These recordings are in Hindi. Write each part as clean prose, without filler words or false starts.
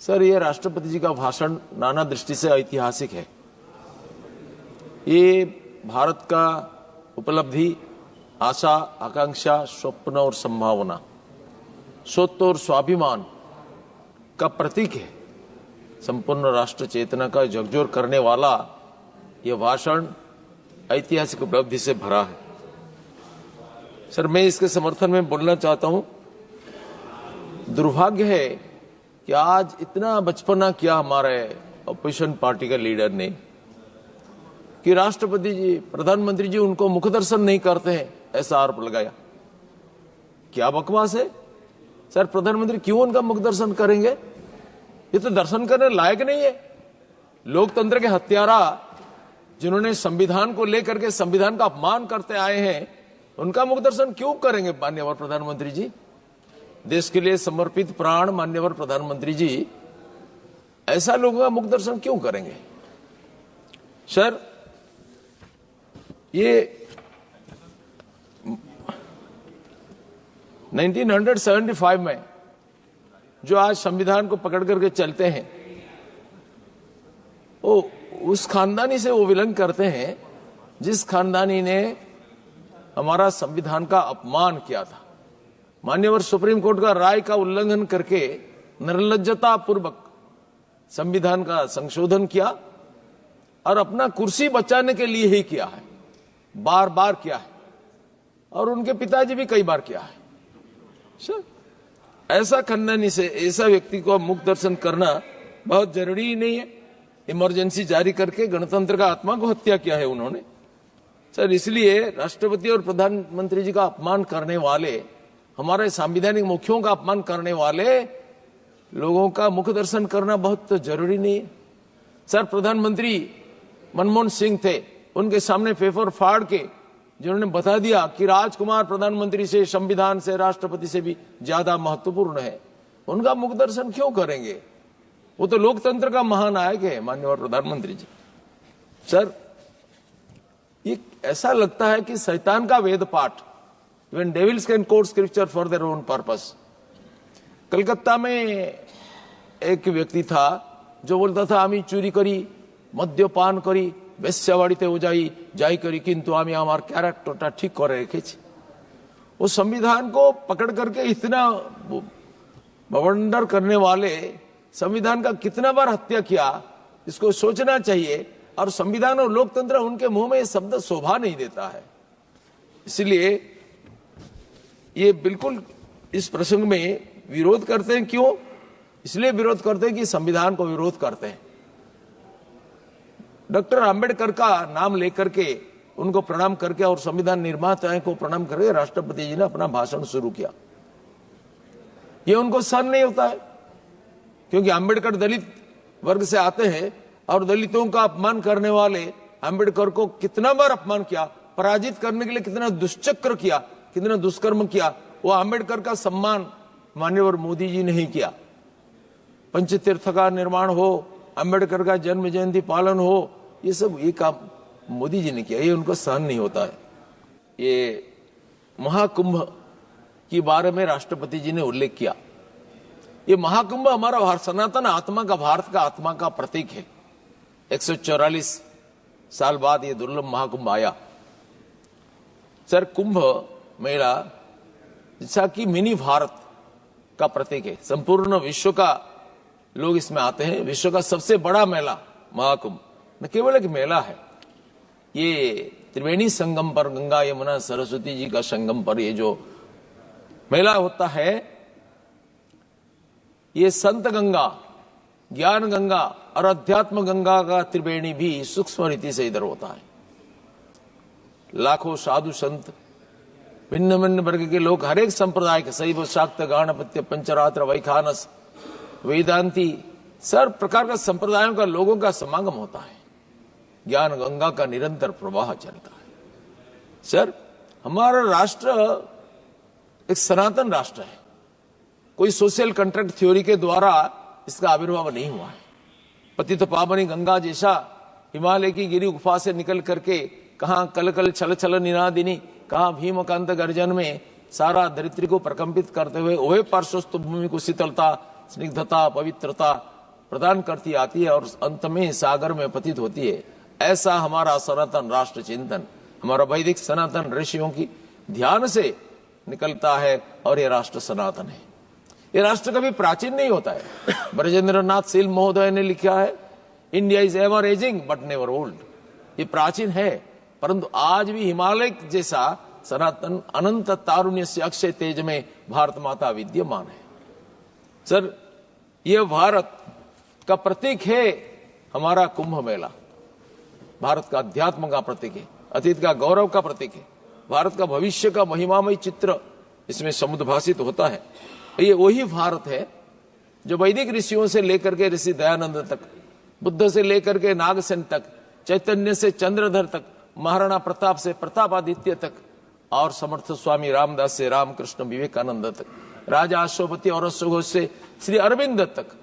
सर, ये राष्ट्रपति जी का भाषण नाना दृष्टि से ऐतिहासिक है। ये भारत का उपलब्धि, आशा, आकांक्षा, स्वप्न और संभावना, स्वत्व और स्वाभिमान का प्रतीक है। संपूर्ण राष्ट्र चेतना का झकझोर करने वाला यह भाषण ऐतिहासिक उपलब्धि से भरा है। सर, मैं इसके समर्थन में बोलना चाहता हूं, दुर्भाग्य है कि आज इतना बचपना किया हमारे अपोजिशन पार्टी का लीडर ने कि राष्ट्रपति जी, प्रधानमंत्री जी उनको मुख दर्शन नहीं करते हैं, ऐसा आरोप लगाया। क्या बकवास है सर, प्रधानमंत्री क्यों उनका मुख दर्शन करेंगे? ये तो दर्शन करने लायक नहीं है। लोकतंत्र के हत्यारा जिन्होंने संविधान को लेकर के संविधान का अपमान करते आए हैं, उनका मुख दर्शन क्यों करेंगे माननीय प्रधानमंत्री जी? देश के लिए समर्पित प्राण माननीय प्रधानमंत्री जी ऐसा लोगों का मुख दर्शन क्यों करेंगे? सर, ये 1975 में जो आज संविधान को पकड़ करके चलते हैं, वो उस खानदानी से वो विलन करते हैं जिस खानदानी ने हमारा संविधान का अपमान किया था। मान्यवर सुप्रीम कोर्ट का राय का उल्लंघन करके निर्लज्जता पूर्वक संविधान का संशोधन किया और अपना कुर्सी बचाने के लिए ही किया है, बार बार किया है, और उनके पिताजी भी कई बार किया है। ऐसा खानदानी से ऐसा व्यक्ति को मुख दर्शन करना बहुत जरूरी नहीं है। इमरजेंसी जारी करके गणतंत्र का आत्मा को हत्या किया है उन्होंने। सर, इसलिए राष्ट्रपति और प्रधानमंत्री जी का अपमान करने वाले, हमारे संवैधानिक मुखियों का अपमान करने वाले लोगों का मुख दर्शन करना बहुत जरूरी नहीं है। सर, प्रधानमंत्री मनमोहन सिंह थे, उनके सामने पेपर फाड़ के जिन्होंने बता दिया कि राजकुमार प्रधानमंत्री से, संविधान से, राष्ट्रपति से भी ज्यादा महत्वपूर्ण है, उनका मुख दर्शन क्यों करेंगे? वो तो लोकतंत्र का महानायक है माननीय प्रधानमंत्री जी। सर, ये ऐसा लगता है कि शैतान का वेद पाठ, when devils can quote scripture for their own purpose। Calcutta में एक व्यक्ति था जो बोलता था, आमी चुरी करी, मद्यपान करी, बेश्याबाड़ीते हो जाई करी, किंतु आमी आमार कैरेक्टरटा ठीक करे रेखेछि। वो संविधान को पकड़ करके इतना बवंडर करने वाले संविधान का कितना बार हत्या किया, इसको सोचना चाहिए। और संविधान और लोकतंत्र, उनके मुंह में ये शब्द शोभा नहीं देता है। इसलिए ये बिल्कुल इस प्रसंग में विरोध करते हैं। क्यों? इसलिए विरोध करते हैं कि संविधान को विरोध करते हैं। डॉक्टर अंबेडकर का नाम लेकर के, उनको प्रणाम करके और संविधान निर्माता को प्रणाम करके राष्ट्रपति जी ने अपना भाषण शुरू किया। ये उनको सहन नहीं होता है, क्योंकि अंबेडकर दलित वर्ग से आते हैं और दलितों का अपमान करने वाले अंबेडकर को कितना बार अपमान किया, पराजित करने के लिए कितना दुष्चक्र किया, कितना दुष्कर्म किया। वो अंबेडकर का सम्मान माननीय मोदी जी ने ही किया। पंचतीर्थ का निर्माण हो, अंबेडकर का जन्म जयंती पालन हो, ये सब ये काम मोदी जी ने किया। ये उनको सहन नहीं होता है। ये महाकुंभ के बारे में राष्ट्रपति जी ने उल्लेख किया। ये महाकुंभ हमारा सनातन आत्मा का, भारत का आत्मा का प्रतीक है। 144 साल बाद ये दुर्लभ महाकुंभ आया। सर, कुंभ मेला जैसा कि मिनी भारत का प्रतीक है। संपूर्ण विश्व का लोग इसमें आते हैं। विश्व का सबसे बड़ा मेला महाकुंभ न केवल एक मेला है, ये त्रिवेणी संगम पर, गंगा यमुना सरस्वती जी का संगम पर ये जो मेला होता है, ये संत गंगा, ज्ञान गंगा और अध्यात्म गंगा का त्रिवेणी भी सूक्ष्म रीति से इधर होता है। लाखों साधु संत, भिन्न भिन्न वर्ग के लोग, हर एक संप्रदाय के, शैव शाक्त गाणपत्य पंचरात्र वैखानस वेदांती, सब प्रकार का संप्रदायों का लोगों का समागम होता है। ज्ञान गंगा का निरंतर प्रवाह चलता है। सर, हमारा राष्ट्र एक सनातन राष्ट्र है। कोई सोशल कॉन्ट्रैक्ट थ्योरी के द्वारा इसका आविर्भाव नहीं हुआ है। पतित पावनी गंगा जैसा हिमालय की गिरी गुफा से निकल करके कहां कल कल छल छल निनादिनी, कहां भीमकांत गर्जन में सारा धरित्री को प्रकंपित करते हुए, वही पार्श्वस्थ भूमि को शीतलता, स्निग्धता, पवित्रता प्रदान करती आती है और अंत में सागर में पतित होती है। ऐसा हमारा सनातन राष्ट्र चिंतन, हमारा वैदिक सनातन ऋषियों की ध्यान से निकलता है और ये राष्ट्र सनातन है। ये राष्ट्र कभी प्राचीन नहीं होता है। ब्रजेंद्र नाथ सील महोदय ने लिखा है, India is ever ageing but never old. ये प्राचीन है, परंतु आज भी हिमालय जैसा सनातन अनंत तारुण्य से अक्षय तेज में भारत माता विद्यमान है। सर, ये भारत का प्रतीक है हमारा कुंभ मेला, भारत का अध्यात्म का प्रतीक है, अतीत का गौरव का प्रतीक है, भारत का भविष्य का महिमामय चित्र इसमें समुद्भासित होता है। ये वही भारत है जो वैदिक ऋषियों से लेकर के ऋषि दयानंद तक, बुद्ध से लेकर के नागसेन तक, चैतन्य से चंद्रधर तक, महाराणा प्रताप से प्रतापादित्य तक और समर्थ स्वामी रामदास से रामकृष्ण विवेकानंद तक, राजा अश्वपति और अश्वघोष से श्री अरविंद तक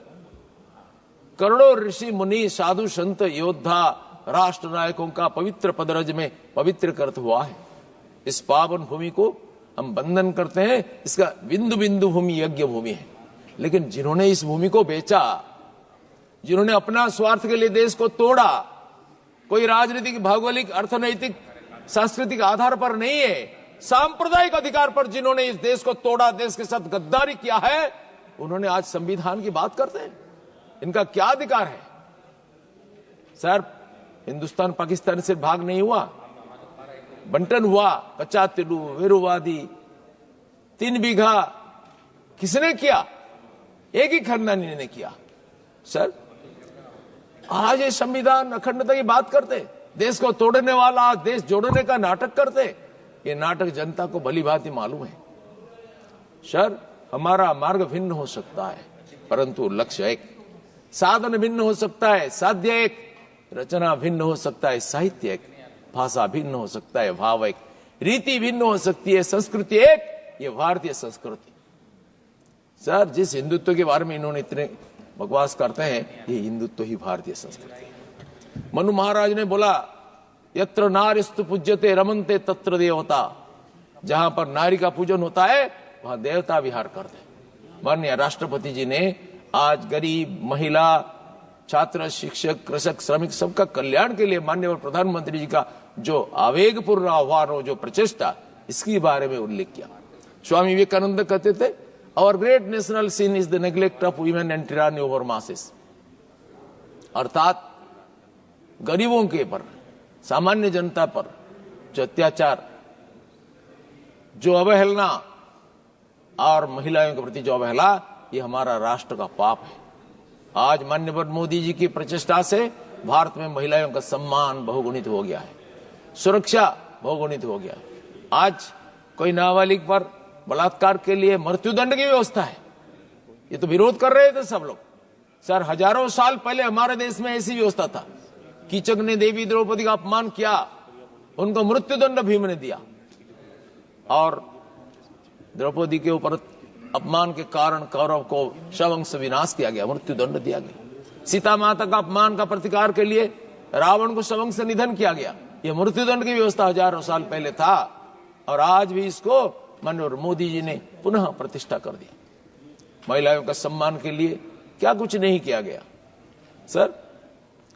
करोड़ों ऋषि मुनि साधु संत योद्धा राष्ट्र नायकों का पवित्र पदरज में पवित्रकृत हुआ है। इस पावन भूमि को हम वंदन करते हैं। इसका बिंदु बिंदु भूमि यज्ञ भूमि है। लेकिन जिन्होंने इस भूमि को बेचा, जिन्होंने अपना स्वार्थ के लिए देश को तोड़ा, कोई राजनीतिक, भौगोलिक, अर्थनैतिक, सांस्कृतिक आधार पर नहीं है, सांप्रदायिक अधिकार पर जिन्होंने इस देश को तोड़ा, देश के साथ गद्दारी किया है, उन्होंने आज संविधान की बात करते हैं। इनका क्या अधिकार है? सर, हिंदुस्तान पाकिस्तान से भाग नहीं हुआ, बंटन हुआ। कच्चा तिलू, वीरुवादी, 3 बीघा किसने किया? एक ही खानदानी ने किया। सर, आज ये संविधान अखंडता की बात करते, देश को तोड़ने वाला देश जोड़ने का नाटक करते। ये नाटक जनता को भली भांति मालूम है। सर, हमारा मार्ग भिन्न हो सकता है, परंतु लक्ष्य एक, साधन भिन्न हो सकता है, साध्य एक, रचना भिन्न हो सकता है, साहित्य एक, भाषा भिन्न हो सकता है, भाव एक, रीति भिन्न हो सकती है, संस्कृति एक, ये भारतीय संस्कृति। सर, जिस हिंदुत्व के बारे में इन्होंने इतने बकवास करते हैं, ये हिंदुत्व ही भारतीय संस्कृति है। मनु महाराज ने बोला, यत्र नार्यस्तु पूज्यते रमन्ते तत्र देवता। जहां पर नारी का पूजन होता है, वहां देवता विहार करते हैं। माननीय राष्ट्रपति जी ने आज गरीब, महिला, छात्र, शिक्षक, कृषक, श्रमिक सबका कल्याण के लिए माननीय प्रधानमंत्री जी का जो आवेगपूर्ण आह्वान हो, जो प्रचेष्टा, इसके बारे में उल्लेख किया। स्वामी विवेकानंद कहते थे, our great national sin is the neglect of women and tyranny over masses. अर्थात गरीबों के पर, सामान्य जनता पर जो अत्याचार, जो अवहेलना और महिलाओं के प्रति जो अवहेला, ये हमारा राष्ट्र का पाप है। आज माननीय मोदी जी की प्रचेष्टा से भारत में महिलाओं का सम्मान बहुगुणित हो गया है, सुरक्षा बहुगुणित हो गया है। आज कोई नाबालिग पर बलात्कार के लिए मृत्युदंड की व्यवस्था है। ये तो विरोध कर रहे थे सब लोग। सर, हजारों साल पहले हमारे देश में ऐसी व्यवस्था था। कीचक ने देवी द्रौपदी का अपमान किया, उनको मृत्युदंड भीम ने दिया, और द्रौपदी के ऊपर अपमान के कारण कौरव को सवंश विनाश किया गया, मृत्युदंड दिया गया। सीता माता का अपमान का प्रतिकार के लिए रावण को सवंश निधन किया गया। यह मृत्युदंड की व्यवस्था हजारों साल पहले था, और आज भी इसको माननीय मोदी जी ने पुनः प्रतिष्ठा कर दिया। महिलाओं का सम्मान के लिए क्या कुछ नहीं किया गया। सर,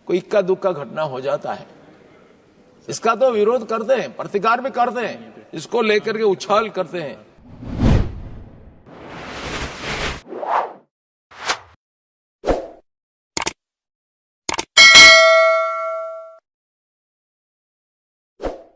कोई इक्का दुक्का घटना हो जाता है, इसका तो विरोध करते हैं, प्रतिकार भी करते हैं, इसको लेकर के उछाल करते हैं।